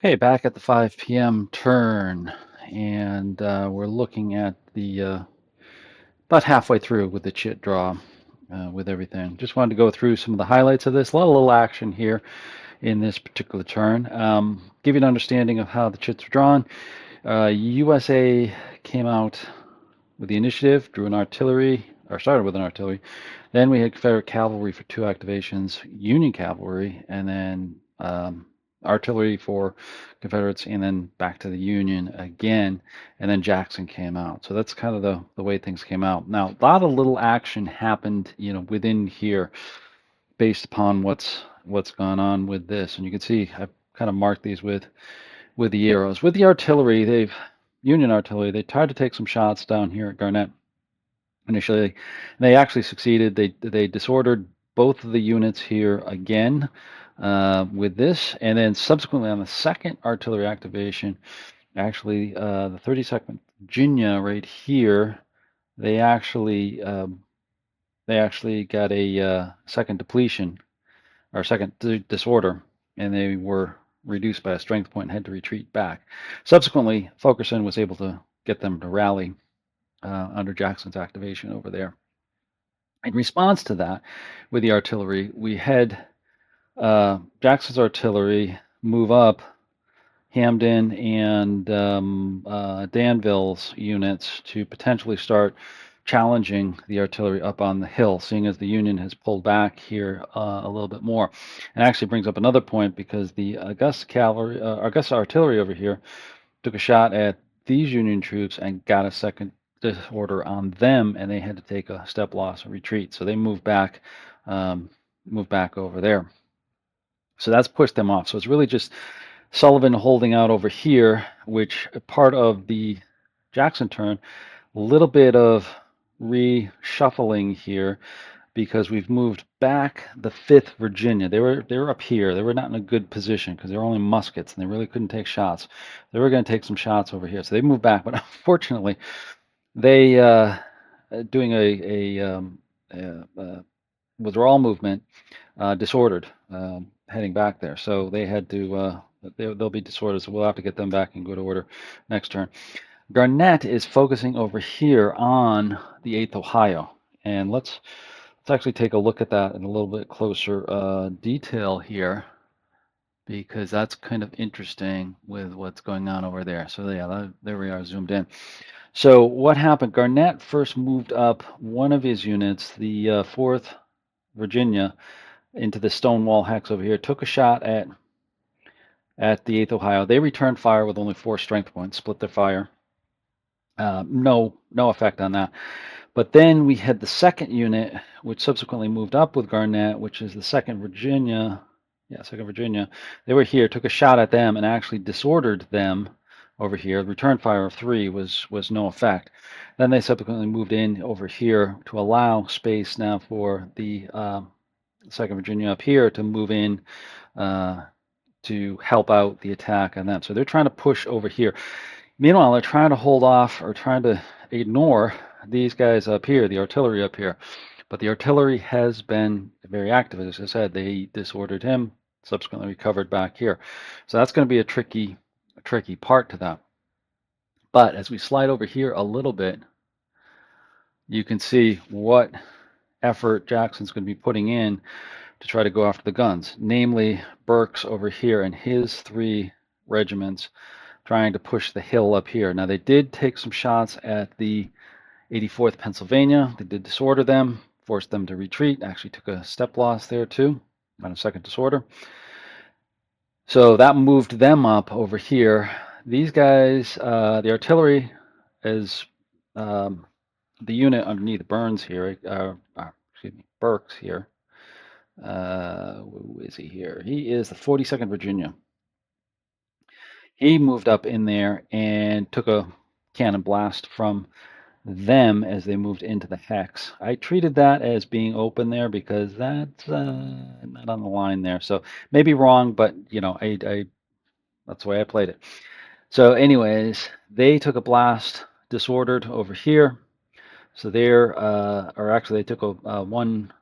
Okay, back at the 5 p.m. turn, and we're looking at the about halfway through with the chit draw with everything. Just wanted to go through some of the highlights of this. A lot of little action here in this particular turn. Give you an understanding of how the chits are drawn. USA came out with the initiative, drew an artillery, or started with an artillery. Then we had Confederate cavalry for 2 activations, Union cavalry, and then artillery for Confederates, and then back to the Union again, and then Jackson came out. So that's kind of the way things came out. Now, a lot of little action happened, within here, based upon what's gone on with this. And you can see I've kind of marked these with the arrows. With the artillery, Union artillery, they tried to take some shots down here at Garnett initially. They actually succeeded. They disordered both of the units here again with this, and then subsequently on the second artillery activation, actually the 32nd Virginia right here, they actually got a second depletion or second disorder, and they were reduced by a strength point and had to retreat back. Subsequently, Fulkerson was able to get them to rally under Jackson's activation over there. In response to that, with the artillery, we had Jackson's artillery move up Hamden and Danville's units to potentially start challenging the artillery up on the hill, seeing as the Union has pulled back here a little bit more. And actually brings up another point, because the Augusta artillery over here took a shot at these Union troops and got a second disorder on them, and they had to take a step loss and retreat. So they moved back over there. So that's pushed them off. So it's really just Sullivan holding out over here, which part of the Jackson turn, a little bit of reshuffling here, because we've moved back the 5th Virginia. They were up here. They were not in a good position because they were only muskets and they really couldn't take shots. They were going to take some shots over here, so they moved back. But unfortunately, they doing a withdrawal movement disordered heading back there. So they had to. They'll be disordered, so we'll have to get them back in good order next turn. Garnett is focusing over here on the 8th Ohio, and let's actually take a look at that in a little bit closer detail here, because that's kind of interesting with what's going on over there. So yeah, there we are zoomed in. So what happened? Garnett first moved up one of his units, the 4th Virginia, into the Stonewall hex over here, took a shot at the 8th Ohio. They returned fire with only 4 strength points, split their fire. No effect on that. But then we had the 2nd unit, which subsequently moved up with Garnett, which is the 2nd Virginia. Yeah, 2nd Virginia. They were here, took a shot at them, and actually disordered them over here. Return fire of 3 was no effect. Then they subsequently moved in over here to allow space now for the 2nd Virginia up here to move in to help out the attack on them. So they're trying to push over here. Meanwhile, they're trying to hold off or trying to ignore these guys up here, the artillery up here. But the artillery has been very active. As I said, they disordered him, subsequently recovered back here. So that's going to be a tricky part to that. But as we slide over here a little bit, you can see what effort Jackson's going to be putting in to try to go after the guns, namely Burke's over here and his 3 regiments trying to push the hill up here. Now, they did take some shots at the 84th Pennsylvania. They did disorder them, forced them to retreat, actually took a step loss there too, about a second disorder. So that moved them up over here. These guys, the artillery is the unit underneath Burns here, Burke's here. Who is he here? He is the 42nd Virginia. He moved up in there and took a cannon blast from them as they moved into the hex. I treated that as being open there because that's not on the line there. So maybe wrong, but I that's the way I played it. So anyways, they took a blast disordered over here. So there, or actually they took a one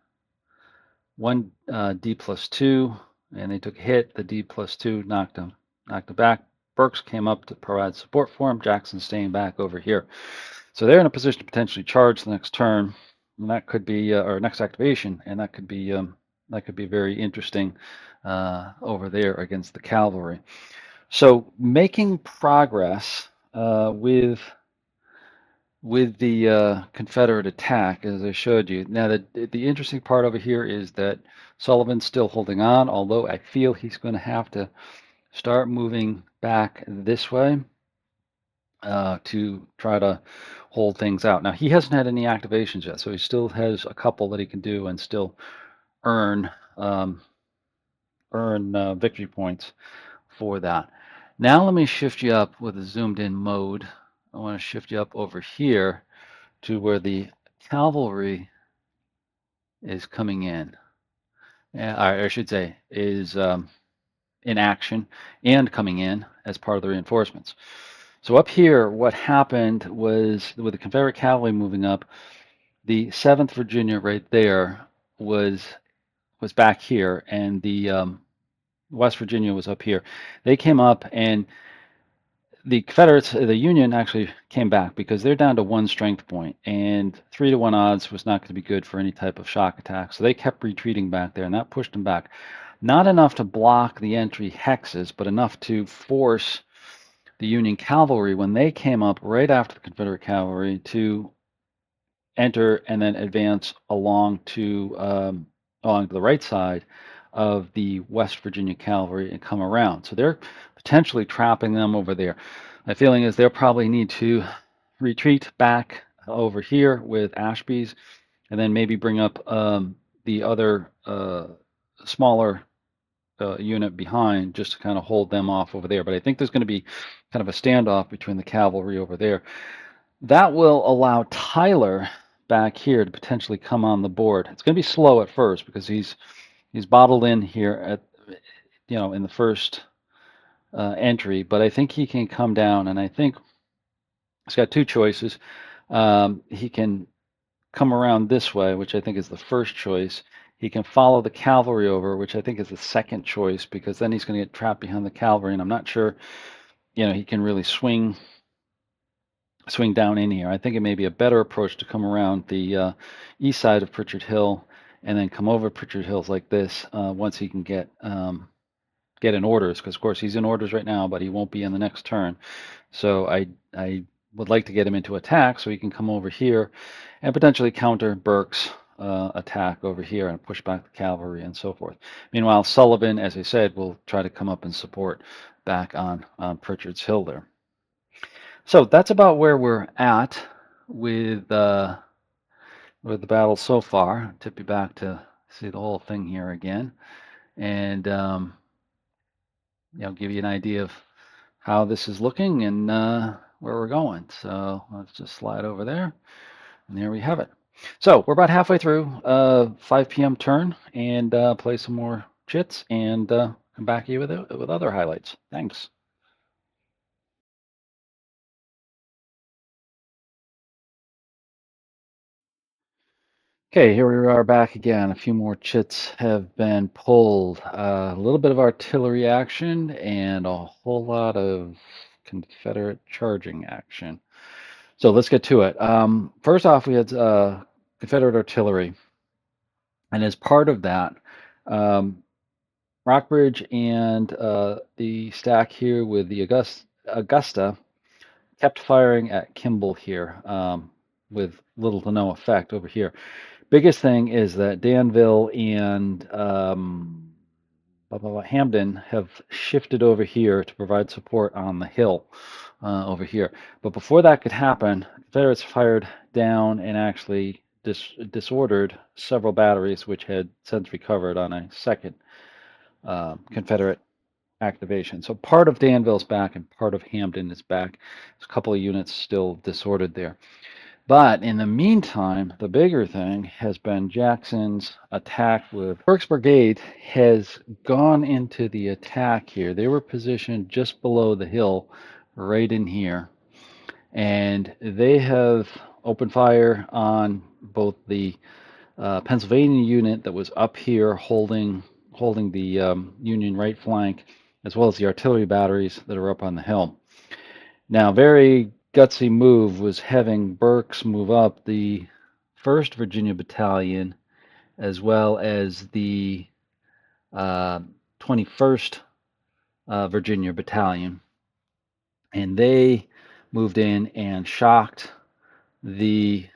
D+2, and they took a hit. The D+2 knocked them knocked it back. Burks came up to provide support for him. Jackson staying back over here. So they're in a position to potentially charge the next turn, and that could be or next activation, and that could be very interesting over there against the cavalry. So making progress with the Confederate attack, as I showed you. Now, the interesting part over here is that Sullivan's still holding on, although I feel he's going to have to start moving back this way to try to hold things out. Now, he hasn't had any activations yet, so he still has a couple that he can do and still earn victory points for that. Now let me shift you up with a zoomed in mode. I want to shift you up over here to where the cavalry is coming in. Or I should say is in action and coming in as part of the reinforcements. So up here, what happened was with the Confederate cavalry moving up, the 7th Virginia right there was back here, and the West Virginia was up here. They came up, and the Confederates, the Union actually came back because they're down to 1 strength point, and 3-to-1 odds was not going to be good for any type of shock attack. So they kept retreating back there, and that pushed them back. Not enough to block the entry hexes, but enough to force the Union cavalry, when they came up right after the Confederate cavalry, to enter and then advance along to the right side of the West Virginia cavalry and come around. So they're potentially trapping them over there. My feeling is they'll probably need to retreat back over here with Ashby's, and then maybe bring up the other smaller unit behind just to kind of hold them off over there. But I think there's going to be kind of a standoff between the cavalry over there. That will allow Tyler back here to potentially come on the board. It's going to be slow at first because he's bottled in here at in the first entry, but I think he can come down, and I think he's got 2 choices. He can come around this way, which I think is the first choice. He can follow the cavalry over, which I think is the second choice, because then he's going to get trapped behind the cavalry, and I'm not sure he can really swing down in here. I think it may be a better approach to come around the east side of Prichard Hill and then come over Prichard Hills like this once he can get in orders, because of course he's in orders right now, but he won't be in the next turn. So I would like to get him into attack so he can come over here and potentially counter Burke's attack over here and push back the cavalry and so forth. Meanwhile, Sullivan, as I said, will try to come up and support back on Prichard's Hill there. So that's about where we're at with the battle so far. I'll tip you back to see the whole thing here again, and give you an idea of how this is looking and where we're going. So let's just slide over there, and there we have it. So we're about halfway through 5 p.m. turn, and play some more chits and come back to you with other highlights. Thanks. Okay, here we are back again. A few more chits have been pulled. A little bit of artillery action and a whole lot of Confederate charging action. So let's get to it. First off, we had Confederate artillery. And as part of that, Rockbridge and the stack here with the Augusta kept firing at Kimball here with little to no effect over here. Biggest thing is that Danville and Hamden have shifted over here to provide support on the hill over here. But before that could happen, Confederates fired down and actually disordered several batteries, which had since recovered on a second Confederate activation. So part of Danville's back and part of Hamden is back. There's a couple of units still disordered there. But in the meantime, the bigger thing has been Jackson's attack with Burke's brigade has gone into the attack here. They were positioned just below the hill, right in here. And they have opened fire on both the Pennsylvania unit that was up here holding the Union right flank, as well as the artillery batteries that are up on the hill. Now, very gutsy move was having Burks move up the 1st Virginia Battalion as well as the 21st Virginia Battalion. And they moved in and shocked the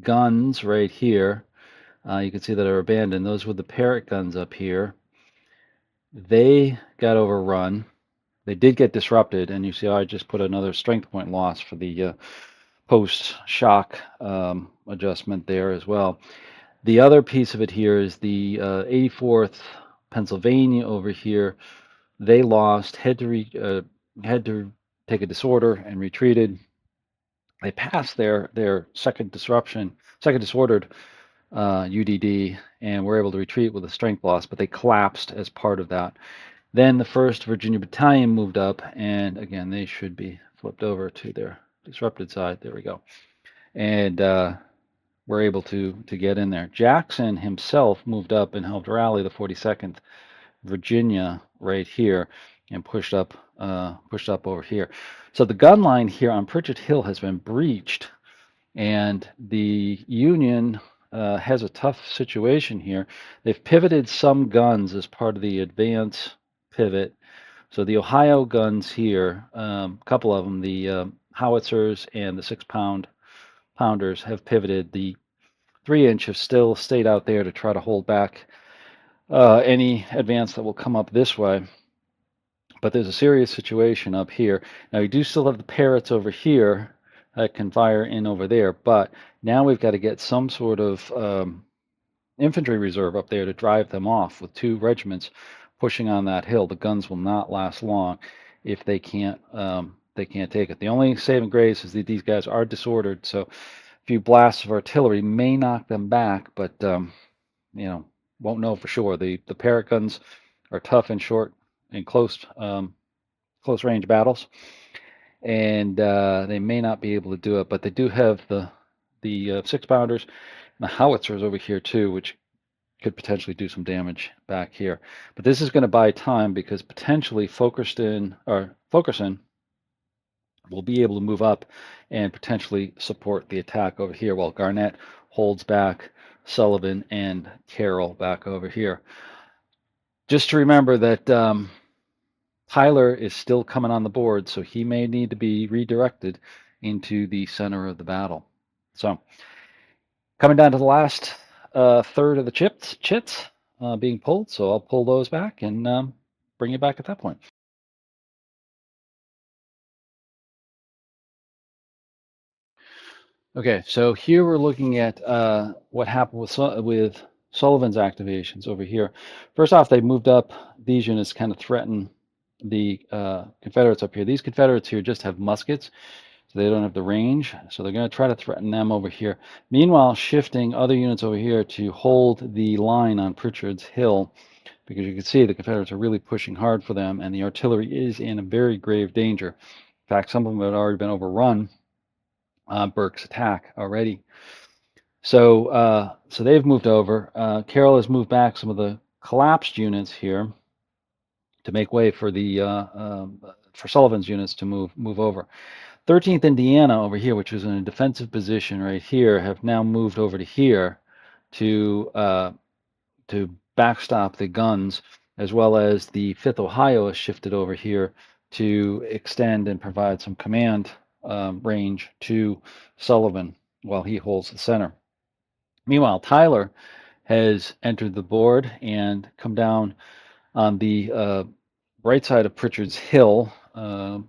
guns right here. You can see that are abandoned. Those were the Parrott guns up here. They got overrun. They did get disrupted, and you see I just put another strength point loss for the post-shock adjustment there as well. The other piece of it here is the 84th Pennsylvania over here. They lost, had to take a disorder and retreated. They passed their second disordered UDD, and were able to retreat with a strength loss, but they collapsed as part of that. Then the 1st Virginia Battalion moved up, and again, they should be flipped over to their disrupted side. There we go. And were able to get in there. Jackson himself moved up and helped rally the 42nd Virginia right here and pushed up over here. So the gun line here on Prichard Hill has been breached, and the Union has a tough situation here. They've pivoted some guns as part of the advance pivot. So the Ohio guns here, a couple of them, the howitzers and the 6-pounders have pivoted. The 3-inch have still stayed out there to try to hold back any advance that will come up this way. But there's a serious situation up here. Now we do still have the Parrots over here that can fire in over there, but now we've got to get some sort of infantry reserve up there to drive them off with 2 regiments pushing on that hill. The guns will not last long if they can't take it. The only saving grace is that these guys are disordered, so a few blasts of artillery may knock them back, but won't know for sure. The Parrot guns are tough and short and close range battles, and they may not be able to do it, but they do have the 6-pounders and the howitzers over here too, which could potentially do some damage back here. But this is going to buy time, because potentially Fulkerson will be able to move up and potentially support the attack over here, while Garnett holds back Sullivan and Carroll back over here. Just to remember that Tyler is still coming on the board, so he may need to be redirected into the center of the battle. So coming down to the last third of the chits being pulled, so I'll pull those back and bring you back at that point. Okay, so here we're looking at what happened with Sullivan's activations over here. First off, they moved up these units, kind of threaten the Confederates up here. These Confederates here just have muskets, so they don't have the range, so they're going to try to threaten them over here. Meanwhile, shifting other units over here to hold the line on Prichard's Hill, because you can see the Confederates are really pushing hard for them, and the artillery is in a very grave danger. In fact, some of them had already been overrun Burke's attack already. So they've moved over. Carroll has moved back some of the collapsed units here to make way for for Sullivan's units to move over. 13th Indiana over here, which was in a defensive position right here, have now moved over to here to backstop the guns, as well as the 5th Ohio has shifted over here to extend and provide some command range to Sullivan while he holds the center. Meanwhile, Tyler has entered the board and come down on the right side of Prichard's Hill,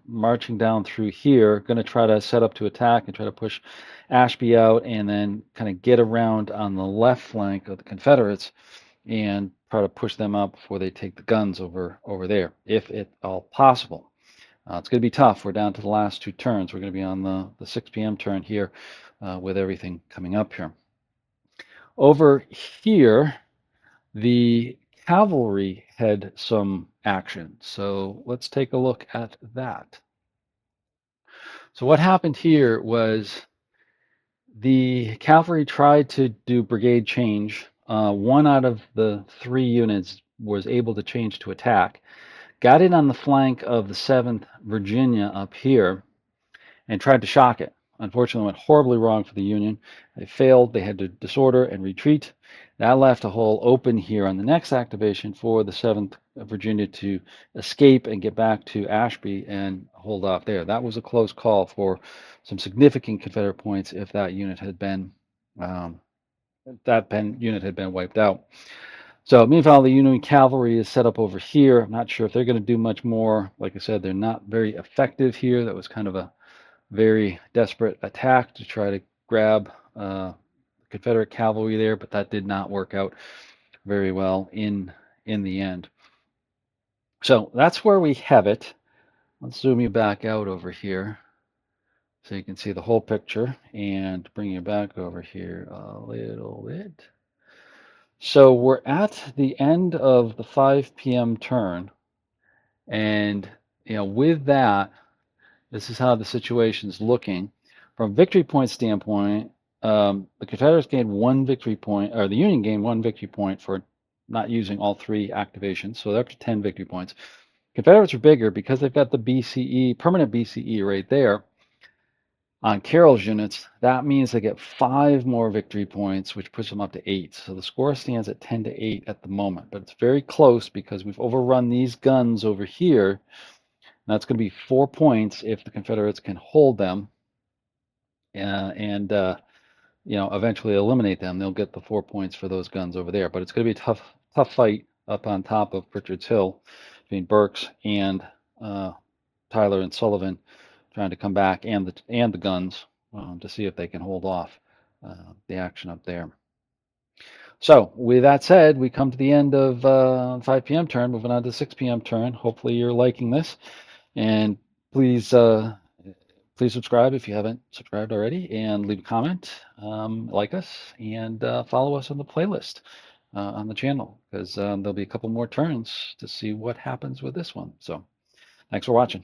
marching down through here, going to try to set up to attack and try to push Ashby out, and then kind of get around on the left flank of the Confederates and try to push them out before they take the guns over there, if at all possible. It's going to be tough. We're down to the last 2 turns. We're going to be on the 6 p.m. turn here with everything coming up here. Over here, the cavalry had some action. So let's take a look at that. So what happened here was the cavalry tried to do brigade change. 1 out of the 3 units was able to change to attack. got in on the flank of the 7th Virginia up here and tried to shock it. Unfortunately, went horribly wrong for the Union. They failed. They had to disorder and retreat. That left a hole open here on the next activation for the 7th Virginia to escape and get back to Ashby and hold off there. That was a close call for some significant Confederate points if that unit had been wiped out. So meanwhile, the Union cavalry is set up over here. I'm not sure if they're going to do much more. Like I said, they're not very effective here. That was kind of a very desperate attack to try to grab Confederate cavalry there, but that did not work out very well in the end. So that's where we have it. Let's zoom you back out over here so you can see the whole picture and bring you back over here a little bit. So we're at the end of the 5 p.m. turn, and with that, this is how the situation's looking. From a victory point standpoint, the Confederates gained 1 victory point, or the Union gained 1 victory point for not using all 3 activations, so they're up to 10 victory points. Confederates are bigger because they've got the BCE, permanent BCE right there on Carroll's units. That means they get 5 more victory points, which puts them up to 8. So the score stands at 10-8 at the moment, but it's very close because we've overrun these guns over here. That's going to be 4 points if the Confederates can hold them and eventually eliminate them. They'll get the 4 points for those guns over there. But it's going to be a tough fight up on top of Prichard's Hill between Burks and Tyler and Sullivan, trying to come back, and the guns to see if they can hold off the action up there. So with that said, we come to the end of 5 p.m. turn, moving on to 6 p.m. turn. Hopefully you're liking this. And please subscribe if you haven't subscribed already, and leave a comment, like us, and follow us on the playlist on the channel, because there'll be a couple more turns to see what happens with this one. So thanks for watching.